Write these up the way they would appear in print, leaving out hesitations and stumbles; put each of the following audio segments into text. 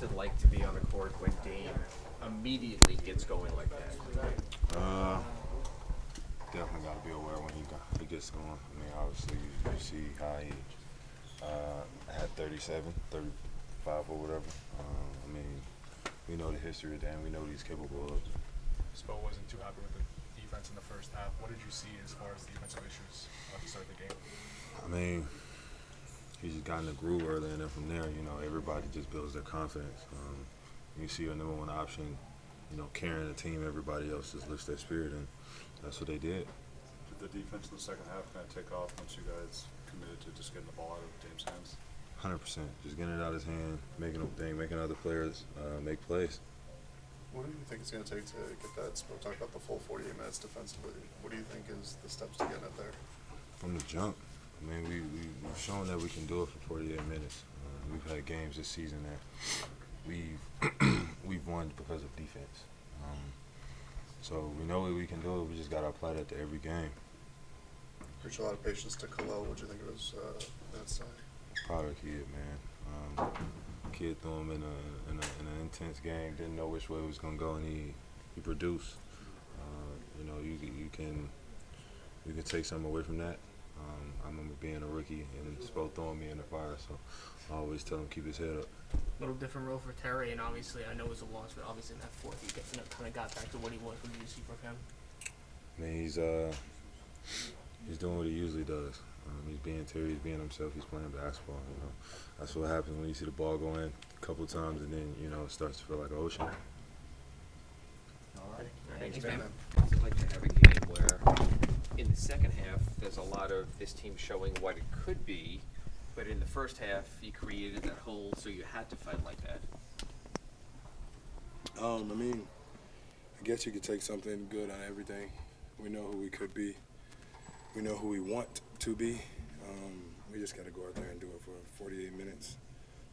What's it like to be on the court when Dame immediately gets going like that? Uh, Definitely got to be aware when he gets going. I mean, obviously you see how he had 37, 35 or whatever. I mean, we know the history of Dame. We know what he's capable of. Spo wasn't too happy with the defense in the first half. What did you see as far as defensive issues at the start of the game? I mean, he just got in the groove early, and then from there, everybody just builds their confidence. You see your number one option, carrying the team. Everybody else just lifts their spirit, and that's what they did. Did the defense in the second half kind of take off once you guys committed to just getting the ball out of Dame's hands? 100%. Just getting it out of his hand, making other players make plays. What do you think it's going to take to get that? We'll talk about the full 48 minutes defensively. What do you think is the steps to getting it there? From the jump. I mean, we've shown that we can do it for 48 minutes. We've had games this season that we've won because of defense. So we know we can do it. We just got to apply that to every game. Preach a lot of patience to Khalil. What do you think of his minutes tonight? Proud of the kid, man. Kid threw him in an intense game. Didn't know which way it was gonna go, and he produced. You can take something away from that. I remember being a rookie and Spo throwing me in the fire, so I always tell him keep his head up. A little different role for Terry, and obviously I know it was a loss, but obviously in that fourth he kind of got back to what he was. What did you see from him? I mean, he's doing what he usually does. He's being Terry, he's being himself, he's playing basketball. That's what happens when you see the ball go in a couple of times, and then it starts to feel like an ocean. All right. Thanks, man. What's it like to have a game where in the second half there's a lot of this team showing what it could be, but in the first half you created that hole, so you had to fight like that? I mean, I guess you could take something good out of everything. We know who we could be. We know who we want to be. We just got to go out there and do it for 48 minutes.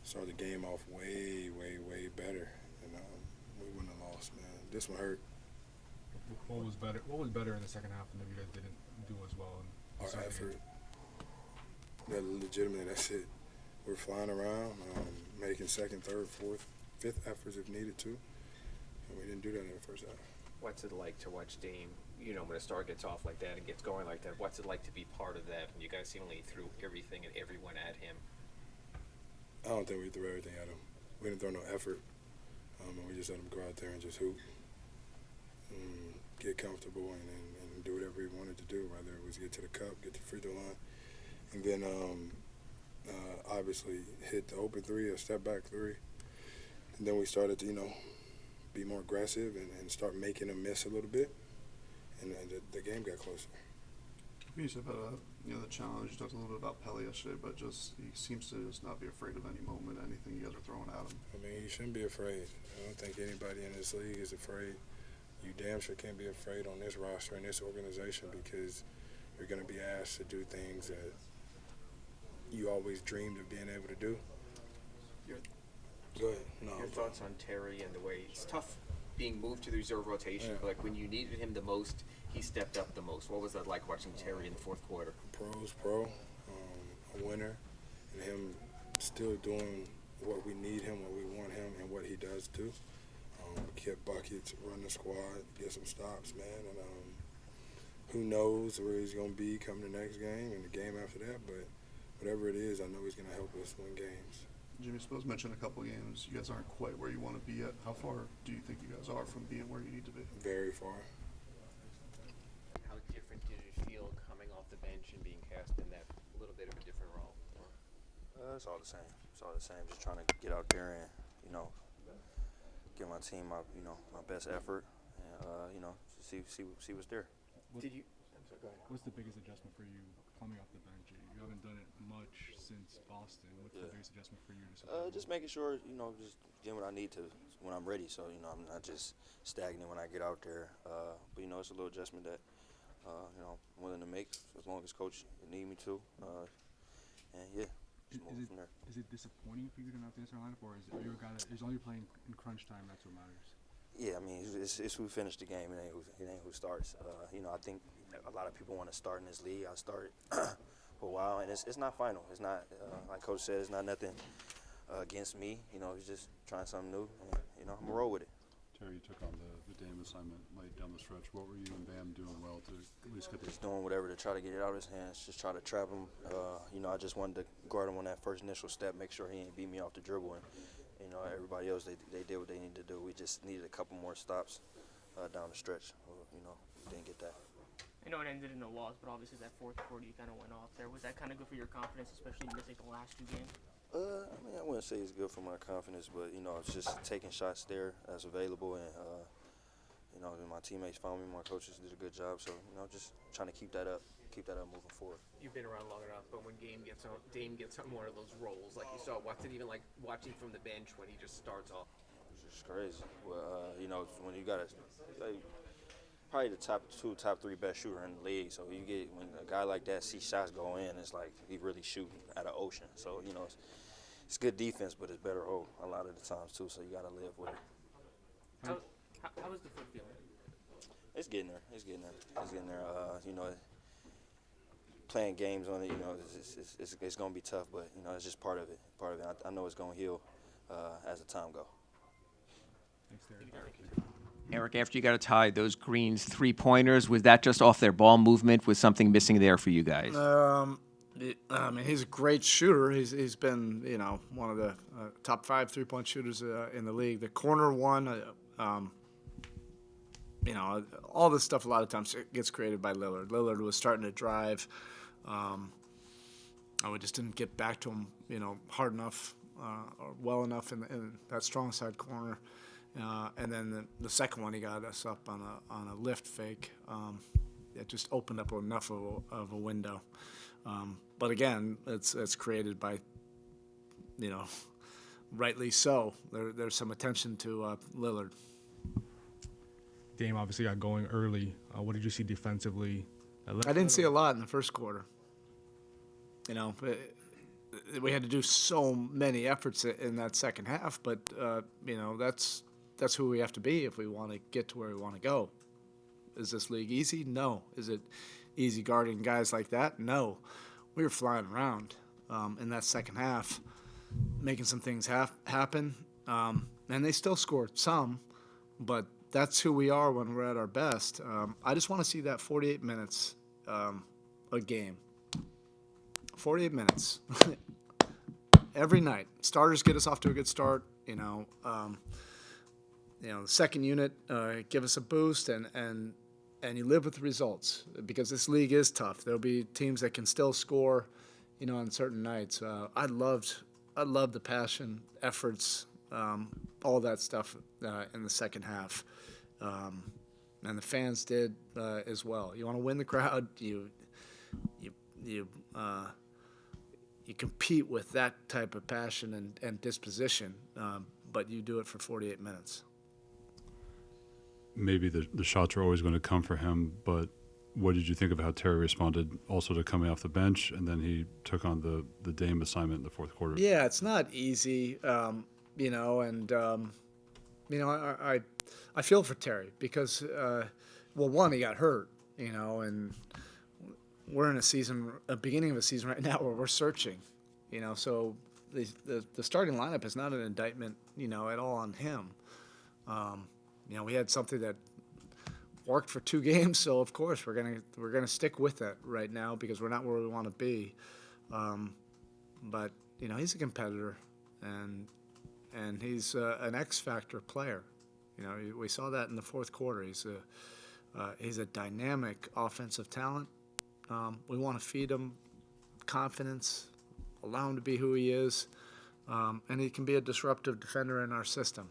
Start the game off way, way, way better. And we wouldn't have lost, man. This one hurt. What was better? What was better in the second half, and that you guys didn't do as well? Our effort. That legitimately, that's it. We're flying around, making second, third, fourth, fifth efforts if needed to. And we didn't do that in the first half. What's it like to watch Dame, when a star gets off like that and gets going like that? What's it like to be part of that? And you guys seemingly threw everything and everyone at him. I don't think we threw everything at him. We didn't throw no effort. And we just let him go out there and just hoop, and get comfortable, and do whatever he wanted to do, whether it was get to the cup, get to the free throw line, and then obviously hit the open three, a step back three. And then we started to, be more aggressive and start making him miss a little bit, and the game got closer. You said about the challenge. You talked a little bit about Pelly yesterday, but he seems to just not be afraid of any moment, anything you guys are throwing at him. I mean, he shouldn't be afraid. I don't think anybody in this league is afraid. You damn sure can't be afraid on this roster and this organization, because you're going to be asked to do things that you always dreamed of being able to do. Go ahead. No, Your thoughts on Terry and the way it's tough being moved to the reserve rotation, but like when you needed him the most, he stepped up the most. What was that like watching Terry in the fourth quarter? Pro, a winner, and him still doing what we need him, what we want him, and what he does too. Get buckets, run the squad, get some stops, man, and who knows where he's going to be come the next game and the game after that, but whatever it is, I know he's going to help us win games. Jimmy Spoelstra mentioned a couple games. You guys aren't quite where you want to be yet. How far do you think you guys are from being where you need to be? Very far. How different did it feel coming off the bench and being cast in that little bit of a different role? It's all the same. It's all the same. Just trying to get out there and, give my team my best effort, and see what's there. Did you? I'm sorry, go ahead. What's the biggest adjustment for you coming off the bench? You haven't done it much since Boston. What's the biggest adjustment for you? Just making sure, just doing what I need to when I'm ready. So, I'm not just stagnant when I get out there. But, it's a little adjustment that, I'm willing to make as long as coach need me to. And, yeah, just moving from there. Is it disappointing for you to not have the answer lineup, or are you a guy that as long as you're playing in crunch time, that's what matters? Yeah, I mean, it's who finished the game. It ain't who starts. I think a lot of people want to start in this league. I started for a while, and it's not final. It's not, like Coach said, it's not nothing against me. You know, he's just trying something new, and you know, I'm gonna roll with it. Terry, you took on the Dame assignment late down the stretch. What were you and Bam doing well to at least get Just doing whatever to try to get it out of his hands, just try to trap him. You know, I just wanted to guard him on that first initial step, make sure he ain't beat me off the dribble. And, you know, everybody else, they did what they needed to do. We just needed a couple more stops down the stretch. You know, didn't get that. I know it ended in a loss, but obviously that fourth quarter you kind of went off there. Was that kind of good for your confidence, especially missing the last 2 games? I mean, I wouldn't say it's good for my confidence, but, you know, it's just taking shots there that's available. And, you know, my teammates found me, my coaches did a good job. So, you know, just trying to keep that up moving forward. You've been around long enough, but when Dame gets on one of those rolls, like you saw, what's it even like watching from the bench when he just starts off? It's just crazy. Well, you know, when you got probably the top 3 best shooter in the league. So you get when a guy like that sees shots go in, it's like he really shooting at an ocean. So you know, it's good defense, but it's better hope a lot of the times too. So you got to live with it. How was the foot feeling? It's getting there. You know, playing games on it, you know, it's going to be tough, but you know, it's just part of it. I know it's going to heal as the time goes. Thanks, Terry. Erik, after you got a tie, those Greens 3-pointers, was that just off their ball movement? Was something missing there for you guys? I mean, he's a great shooter. He's been, you know, one of the top 5 3-point shooters in the league. The corner one, you know, all this stuff a lot of times gets created by Lillard. Lillard was starting to drive. We just didn't get back to him, you know, hard enough or well enough in that strong side corner. And then the second one, he got us up on a lift fake. It just opened up enough of a window. But again, it's created by, you know, rightly so. There's some attention to Lillard. Dame obviously got going early. What did you see defensively? I didn't see a lot in the first quarter. You know, we had to do so many efforts in that second half, but you know, that's who we have to be if we want to get to where we want to go. Is this league easy? No. Is it easy guarding guys like that? No. We were flying around in that second half, making some things happen, and they still scored some, but that's who we are when we're at our best. I just want to see that 48 minutes a game. 48 minutes every night. Starters get us off to a good start. You know, the second unit give us a boost, and you live with the results because this league is tough. There'll be teams that can still score, you know, on certain nights. I loved the passion, efforts, all that stuff in the second half. And the fans did as well. You want to win the crowd, you compete with that type of passion and disposition, but you do it for 48 minutes. Maybe the shots are always going to come for him, but what did you think of how Terry responded also to coming off the bench, and then he took on the Dame assignment in the fourth quarter? Yeah, it's not easy, you know, and you know, I feel for Terry because, well, one, he got hurt, you know, and we're in a beginning of a season right now where we're searching, you know, so the starting lineup is not an indictment, you know, at all on him. You know, we had something that worked for 2 games, so of course we're gonna stick with it right now because we're not where we want to be. But you know, he's a competitor, and he's an X factor player. You know, we saw that in the fourth quarter. He's a dynamic offensive talent. We want to feed him confidence, allow him to be who he is, and he can be a disruptive defender in our system.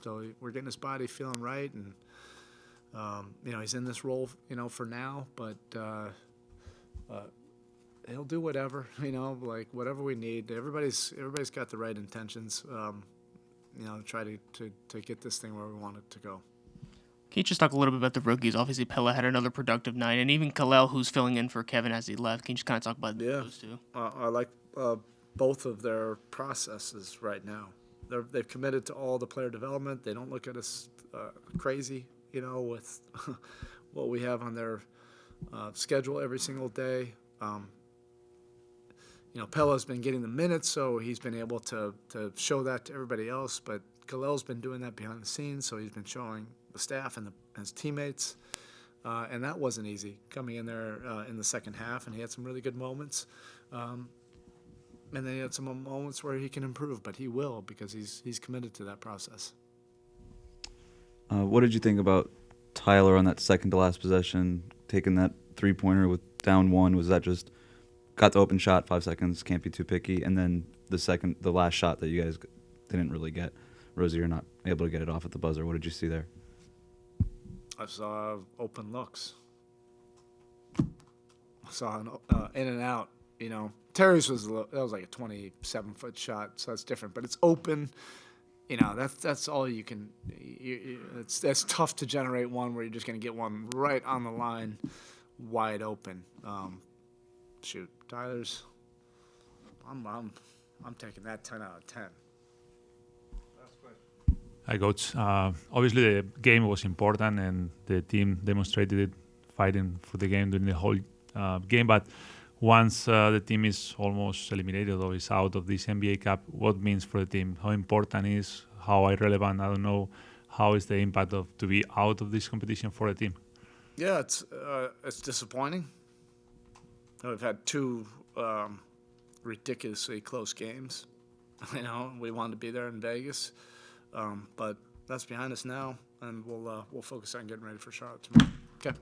So we're getting his body feeling right, and you know, he's in this role, you know, for now, but he'll do whatever, you know, like whatever we need. Everybody's got the right intentions, you know, to try to get this thing where we want it to go. Can you just talk a little bit about the rookies? Obviously, Pella had another productive night, and even Kalel, who's filling in for Kevin as he left. Can you just kind of talk about those two? I like both of their processes right now. They've committed to all the player development. They don't look at us crazy, you know, with what we have on their schedule every single day. Pella's been getting the minutes, so he's been able to show that to everybody else. But Kalel's been doing that behind the scenes, so he's been showing the staff and his teammates. And that wasn't easy, coming in there in the second half, and he had some really good moments. And then he had some moments where he can improve, but he will because he's committed to that process. What did you think about Tyler on that second-to-last possession, taking that three-pointer with down one? Was that just got the open shot, 5 seconds, can't be too picky, and then the last shot that you guys didn't really get, Rozier not able to get it off at the buzzer. What did you see there? I saw open looks. I saw an in and out. Terry's was like a 27-foot shot, so that's different. But it's open. That's all you can. That's tough to generate one where you're just going to get one right on the line, wide open. Shoot, Tyler's. I'm taking that 10 out of 10. Hi, Coach. Obviously, the game was important, and the team demonstrated it, fighting for the game during the whole game. But once the team is almost eliminated or is out of this NBA Cup, what means for the team? How important is? How irrelevant? I don't know. How is the impact to be out of this competition for the team? Yeah, it's disappointing. We've had two ridiculously close games. We wanted to be there in Vegas. But that's behind us now, and we'll focus on getting ready for Charlotte tomorrow. Okay.